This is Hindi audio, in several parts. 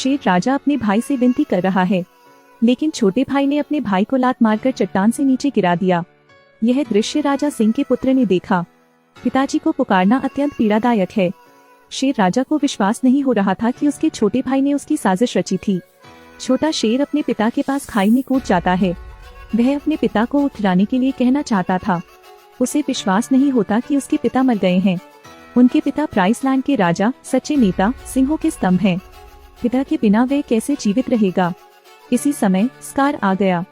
शेर राजा अपने भाई से विनती कर रहा है, लेकिन छोटे भाई ने अपने भाई को लात मारकर चट्टान से नीचे गिरा दिया। यह दृश्य राजा सिंह के पुत्र ने देखा। पिताजी को पुकारना अत्यंत पीड़ादायक है। शेर राजा को विश्वास नहीं हो रहा था कि उसके छोटे भाई ने उसकी साजिश रची थी। छोटा शेर अपने पिता के पास खाई में कूद जाता है। वह अपने पिता को उठलाने के लिए कहना चाहता था। उसे विश्वास नहीं होता कि उसके पिता मर गए हैं। उनके पिता प्राइसलैंड के राजा, सच्चे नेता, सिंहों के स्तंभ हैं। पिता के बिना वह कैसे जीवित रहेगा। इसी समय स्कार आ गया।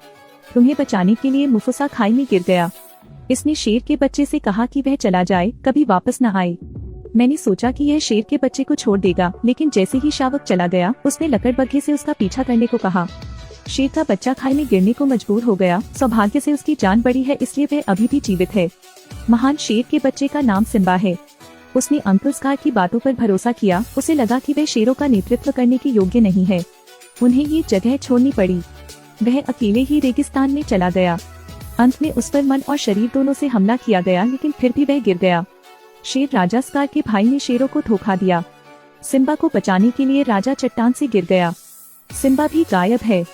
तुम्हें बचाने के लिए मुफुसा खाई में गिर गया। इसने शेर के बच्चे से कहा कि वह चला जाए, कभी वापस न आए। मैंने सोचा कि यह शेर के बच्चे को छोड़ देगा, लेकिन जैसे ही शावक चला गया, उसने लकड़बग्घे से उसका पीछा करने को कहा। शेर का बच्चा खाई में गिरने को मजबूर हो गया। सौभाग्य से उसकी जान बड़ी है, इसलिए वह अभी भी जीवित है। महान शेर के बच्चे का नाम सिम्बा है। उसने अंकल स्कार की बातों पर भरोसा किया। उसे लगा कि वह शेरों का नेतृत्व करने के योग्य नहीं है। उन्हें ये जगह छोड़नी पड़ी। वह अकेले ही रेगिस्तान में चला गया। अंत में उस पर मन और शरीर दोनों से हमला किया गया, लेकिन फिर भी वह गिर गया। शेर राजा स्कार के भाई ने शेरों को धोखा दिया। सिम्बा को बचाने के लिए राजा चट्टान से गिर गया। सिम्बा भी गायब है।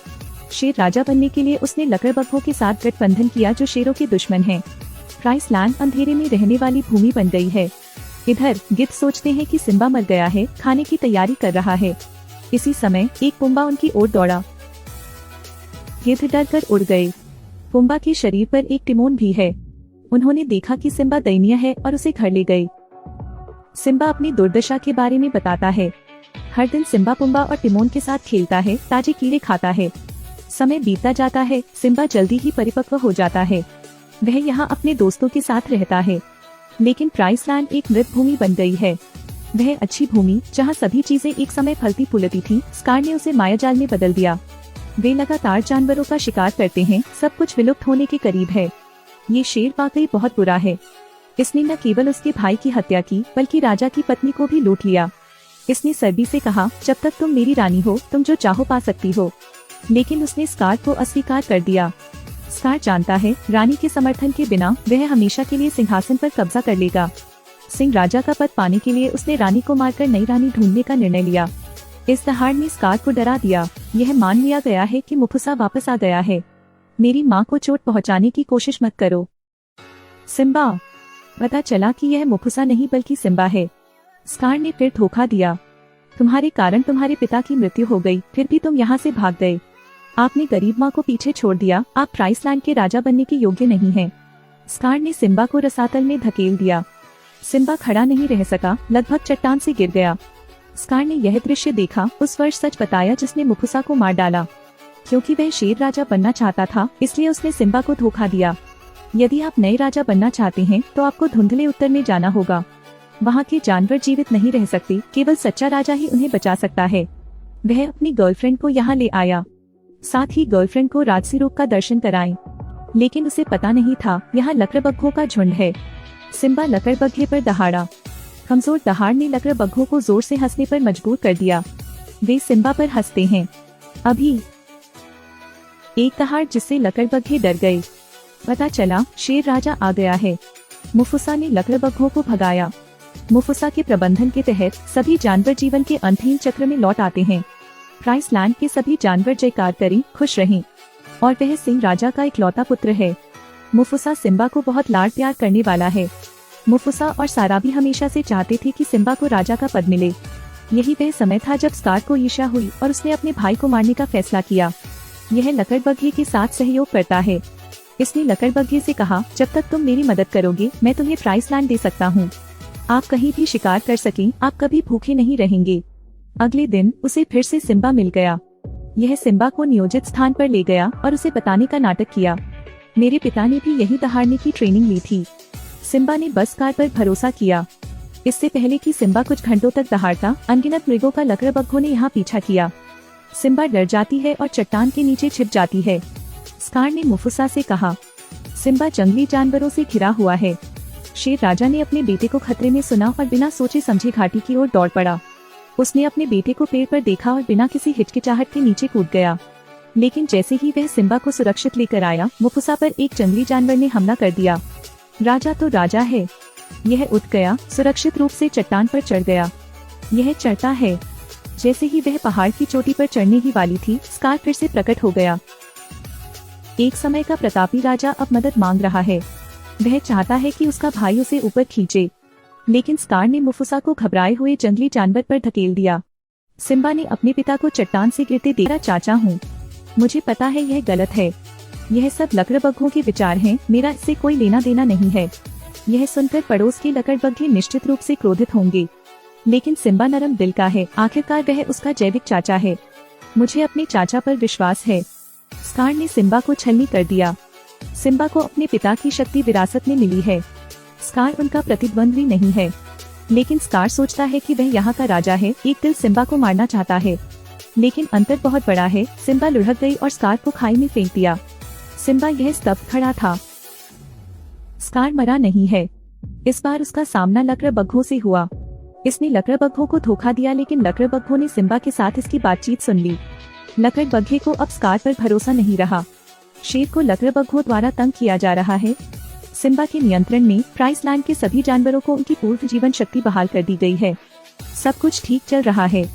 शेर राजा बनने के लिए उसने लकड़बग्घों के साथ गठबंधन किया, जो शेरों के दुश्मन हैं। प्राइसलैंड अंधेरे में रहने वाली भूमि बन गई है। इधर गिद्ध सोचते हैं कि सिम्बा मर गया है, खाने की तैयारी कर रहा है। इसी समय एक पुम्बा उनकी ओर दौड़ा। गिद्ध डर कर उड़ गए। पुम्बा के शरीर पर एक टिमोन भी है। उन्होंने देखा कि सिम्बा दयनीय है और उसे घर ले गए। सिम्बा अपनी दुर्दशा के बारे में बताता है। हर दिन सिम्बा पुम्बा और टिमोन के साथ खेलता है, ताजे कीड़े खाता है। समय बीतता जाता है। सिम्बा जल्दी ही परिपक्व हो जाता है। वह यहाँ अपने दोस्तों के साथ रहता है। लेकिन प्राइसलैंड एक मृत भूमि बन गई है। वह अच्छी भूमि, जहाँ सभी चीजें एक समय फलती फूलती थी, स्कार ने उसे मायाजाल में बदल दिया। वे लगातार जानवरों का शिकार करते हैं। सब कुछ विलुप्त होने के करीब है। ये शेर वाकई बहुत बुरा है। इसने न केवल उसके भाई की हत्या की, बल्कि राजा की पत्नी को भी लूट लिया। इसने सर्दी से कहा, जब तक तुम मेरी रानी हो, तुम जो चाहो पा सकती हो। लेकिन उसने स्कार को अस्वीकार कर दिया। स्कार जानता है, रानी के समर्थन के बिना वह हमेशा के लिए सिंहासन पर कब्जा कर लेगा। सिंह राजा का पद पाने के लिए उसने रानी को मारकर नई रानी ढूंढने का निर्णय लिया। इस दहाड़ ने स्कार को डरा दिया। यह मान लिया गया है कि मुफुसा वापस आ गया है। मेरी माँ को चोट पहुँचाने की कोशिश मत करो। सिम्बा। पता चला कि यह मुफुसा नहीं बल्कि सिम्बा है। स्कार ने फिर धोखा दिया। तुम्हारे कारण तुम्हारे पिता की मृत्यु हो गई, फिर भी तुम यहाँ से भाग गए। आपने गरीब माँ को पीछे छोड़ दिया। आप प्राइसलैंड के राजा बनने के योग्य नहीं हैं। स्कार ने सिम्बा को रसातल में धकेल दिया। सिम्बा खड़ा नहीं रह सका, लगभग चट्टान से गिर गया। स्कार ने यह दृश्य देखा। उस वर्ष सच बताया जिसने मुफुसा को मार डाला। क्योंकि वह शेर राजा बनना चाहता था, इसलिए उसने सिम्बा को धोखा दिया। यदि आप नए राजा बनना चाहते हैं, तो आपको धुंधले उत्तर में जाना होगा। वहाँ के जानवर जीवित नहीं रह सकते, केवल सच्चा राजा ही उन्हें बचा सकता है। वह अपनी गर्लफ्रेंड को यहाँ ले आया। साथ ही गर्लफ्रेंड को राजसी रूप का दर्शन कराएं। लेकिन उसे पता नहीं था, यहाँ लकड़बग्घों का झुंड है। सिम्बा लकड़बग्घे पर दहाड़ा। कमजोर दहाड़ ने लकड़बग्घों को जोर से हंसने पर मजबूर कर दिया। वे सिम्बा पर हंसते हैं। अभी एक दहाड़ जिससे लकड़बग्घे डर गए। पता चला शेर राजा आ गया है। मुफुसा ने लकड़बग्घों को भगाया। मुफुसा के प्रबंधन के तहत सभी जानवर जीवन के अंतहीन चक्र में लौट आते हैं। प्राइसलैंड के सभी जानवर जयकार करें, खुश रहें। और वह सिंह राजा का इकलौता पुत्र है। मुफुसा सिम्बा को बहुत लाड प्यार करने वाला है। मुफुसा और सारा भी हमेशा से चाहते थे कि सिम्बा को राजा का पद मिले। यही वह समय था जब स्कार को ईर्ष्या हुई और उसने अपने भाई को मारने का फैसला किया। यह लकड़बग्घे के साथ सहयोग करता है। इसने लकड़बग्घे से कहा, जब तक तुम मेरी मदद करोगे, मैं तुम्हें प्राइसलैंड दे सकता हूँ। आप कहीं भी शिकार कर सकें, आप कभी भूखे नहीं रहेंगे। अगले दिन उसे फिर से सिम्बा मिल गया। यह सिम्बा को नियोजित स्थान पर ले गया और उसे बताने का नाटक किया। मेरे पिता ने भी यही दहाड़ने की ट्रेनिंग ली थी। सिम्बा ने बस कार पर भरोसा किया। इससे पहले कि सिम्बा कुछ घंटों तक दहाड़ता, अनगिनत मृगों का लकड़बग्घों ने यहाँ पीछा किया। सिम्बा डर जाती है और चट्टान के नीचे छिप जाती है। स्कार ने मुफुसा से कहा, सिम्बा जंगली जानवरों से घिरा हुआ है। शेर राजा ने अपने बेटे को खतरे में सुना और बिना सोचे समझे घाटी की ओर दौड़ पड़ा। उसने अपने बेटे को पेड़ पर देखा और बिना किसी हिचकिचाहट के नीचे कूद गया। लेकिन जैसे ही वह सिम्बा को सुरक्षित लेकर आया, मुफुसा पर एक जंगली जानवर ने हमला कर दिया। राजा तो राजा है। यह उठ गया, सुरक्षित रूप से चट्टान पर चढ़ गया। यह चढ़ता है। जैसे ही वह पहाड़ की चोटी पर चढ़ने ही वाली थी, स्कार फिर से प्रकट हो गया। एक समय का प्रतापी राजा अब मदद मांग रहा है। वह चाहता है कि उसका भाई उसे ऊपर खींचे, लेकिन स्कार ने मुफुसा को घबराए हुए जंगली जानवर पर धकेल दिया। सिम्बा ने अपने पिता को चट्टान से गिरते देखा। चाचा हूँ, मुझे पता है यह गलत है। यह सब लकड़बग्घों के विचार हैं, मेरा इससे कोई लेना देना नहीं है। यह सुनकर पड़ोस के लकड़बग्घे निश्चित रूप से क्रोधित होंगे, लेकिन सिम्बा नरम दिल का है। आखिरकार वह उसका जैविक चाचा है। मुझे अपने चाचा पर विश्वास है। स्कार ने सिम्बा को छलनी कर दिया। सिम्बा को अपने पिता की शक्ति विरासत में मिली है। स्कार उनका प्रतिद्वंद्वी नहीं है, लेकिन स्कार सोचता है कि वह यहाँ का राजा है। एक दिल सिम्बा को मारना चाहता है, लेकिन अंतर बहुत बड़ा है। सिम्बा लुढ़क गई और स्कार को खाई में फेंक दिया। सिम्बा यह स्तब्ध खड़ा था। स्कार मरा नहीं है। इस बार उसका सामना लकड़बग्घों से हुआ। इसने लकड़बग्घों को धोखा दिया, लेकिन लकड़बग्घों ने सिम्बा के साथ इसकी बातचीत सुन ली। लकड़बग्घे को अब स्कार पर भरोसा नहीं रहा। शेर को लकड़बग्घों द्वारा तंग किया जा रहा है। सिम्बा के नियंत्रण में प्राइस लैंड के सभी जानवरों को उनकी पूर्व जीवन शक्ति बहाल कर दी गई है। सब कुछ ठीक चल रहा है।